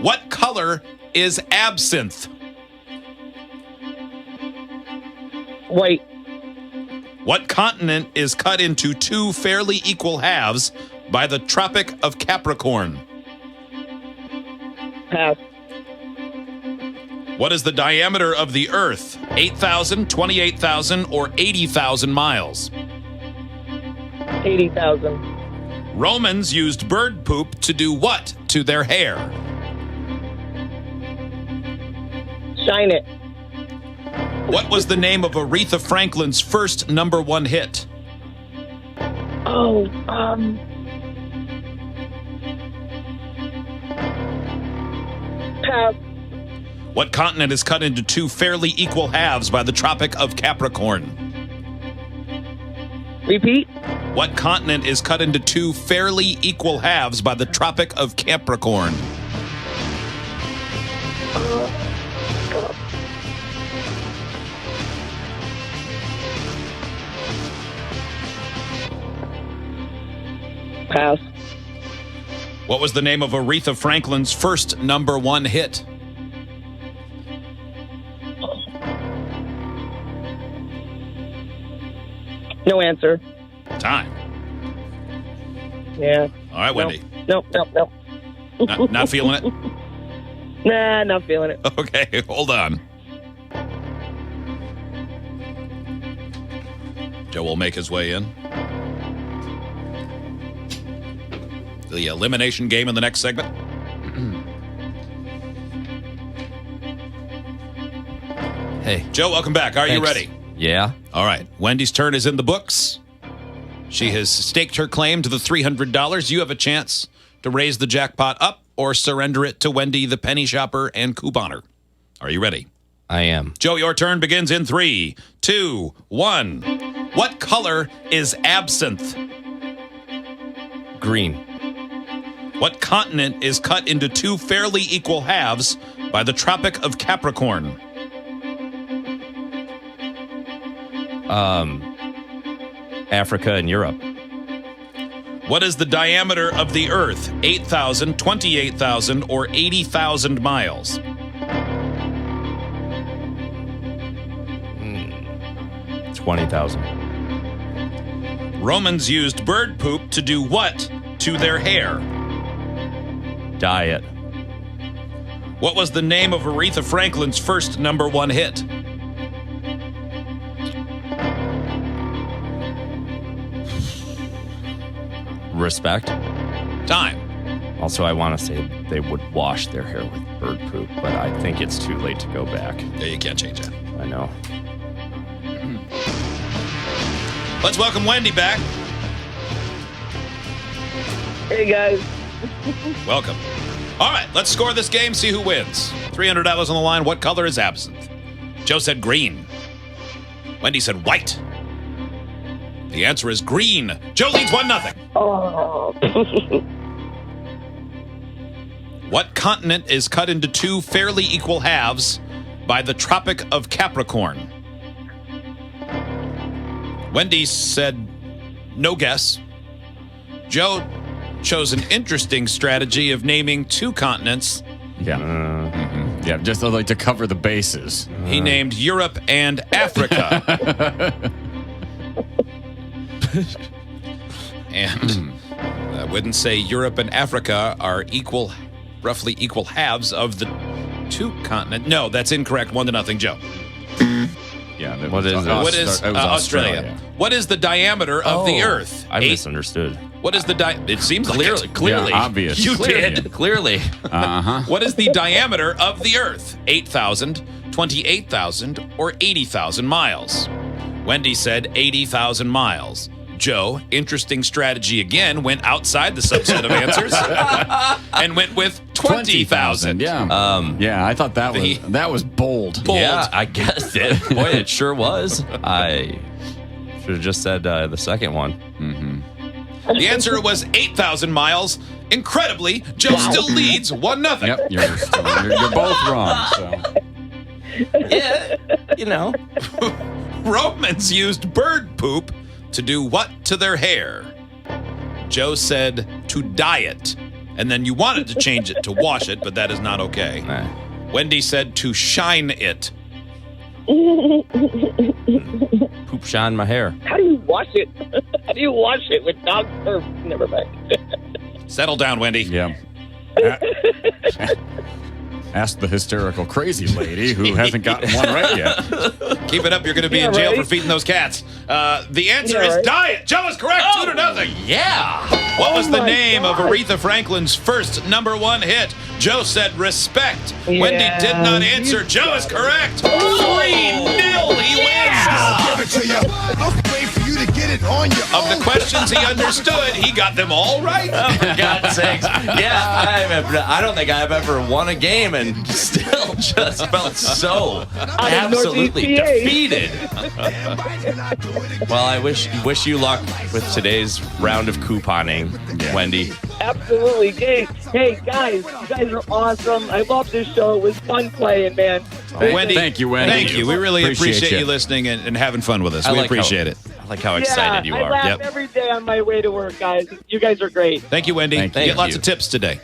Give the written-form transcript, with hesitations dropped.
What color is absinthe? White. What continent is cut into two fairly equal halves by the Tropic of Capricorn? Pass. What is the diameter of the Earth? 8,000, 28,000, or 80,000 miles? 80,000. Romans used bird poop to do what to their hair? Shine it. What was the name of Aretha Franklin's first #1 hit? Oh, pass. What continent is cut into two fairly equal halves by the Tropic of Capricorn? Repeat. What continent is cut into two fairly equal halves by the Tropic of Capricorn? Pass. What was the name of Aretha Franklin's first #1 hit? No answer. Time. Yeah. All right, Wendy. Nope. Not feeling it? Nah, not feeling it. Okay, hold on. Joe will make his way in. The elimination game in the next segment. Hey. Joe, welcome back. Are you Thanks. ready? Yeah. All right. Wendy's turn is in the books. She has staked her claim to the $300. You have a chance to raise the jackpot up or surrender it to Wendy, the penny shopper and couponer. Are you ready? I am. Joe, your turn begins in 3, 2, 1. What color is absinthe? Green. What continent is cut into two fairly equal halves by the Tropic of Capricorn? Africa and Europe. What is the diameter of the Earth? 8,000, 28,000, or 80,000 miles? 20,000. Romans used bird poop to do what to their hair? Diet. What was the name of Aretha Franklin's first #1 hit? Respect. Time. Also, I want to say they would wash their hair with bird poop, but I think it's too late to go back. Yeah, you can't change that. I know. Let's welcome Wendy back. Hey, guys. Welcome. All right, let's score this game, see who wins. $300 on the line. What color is absinthe? Joe said green. Wendy said white. The answer is green. Joe leads 1-0. Oh. What continent is cut into two fairly equal halves by the Tropic of Capricorn? Wendy said no guess. Joe chose an interesting strategy of naming two continents. Yeah. Yeah, just like to cover the bases. He named Europe and Africa. And I wouldn't say Europe and Africa are roughly equal halves of the two continents. No, that's incorrect. 1-0, Joe. Yeah. What is it? What is it was Australia? What is the diameter of the Earth? I misunderstood. What is the It seems like Clearly. Yeah, obvious. You did. Clearly. Uh-huh. What is the diameter of the Earth? 8,000, 28,000, or 80,000 miles? Wendy said 80,000 miles. Joe, interesting strategy again, went outside the subset of answers and went with 20,000. Yeah. Yeah, I thought that was bold. Yeah, I guessed it. Boy, it sure was. I should have just said the second one. Mm-hmm. The answer was 8,000 miles. Incredibly, Joe still leads 1-0. Yep, you're both wrong. So. Yeah, you know. Romans used bird poop to do what to their hair? Joe said to dye it. And then you wanted to change it to wash it, but that is not okay. Nah. Wendy said to shine it. Poop shine my hair. How do you wash it? How do you wash it with dog turf? Never mind. Settle down, Wendy. Yeah. Ask the hysterical crazy lady who hasn't gotten one right yet. Keep it up. You're going to be Yeah, in jail right? for feeding those cats. The answer Yeah, is right? diet. Joe is correct. 2-0. Yeah. What was the my name of God. Aretha Franklin's first #1 hit? Joe said respect. Yeah, Wendy did not answer. you Joe is correct. 3-0. He Give it to you. I'll wait for you to get it on your wins. Of the questions he understood, he got them all right. For God's sakes. Yeah, I don't think I've ever won a game and still just felt so absolutely Northeast PA. defeated. Well, I wish you luck with today's round of couponing, Wendy. Absolutely. Hey, guys. You guys are awesome. I love this show. It was fun playing, man. Wendy, Thank you, Wendy. Thank you. We really Appreciate appreciate you you. listening and having fun with us. I We like appreciate it. I like how excited you I are. laugh Yep. every day on my way to work, guys. You guys are great. Thank you, Wendy. Thank You you. get lots of tips today.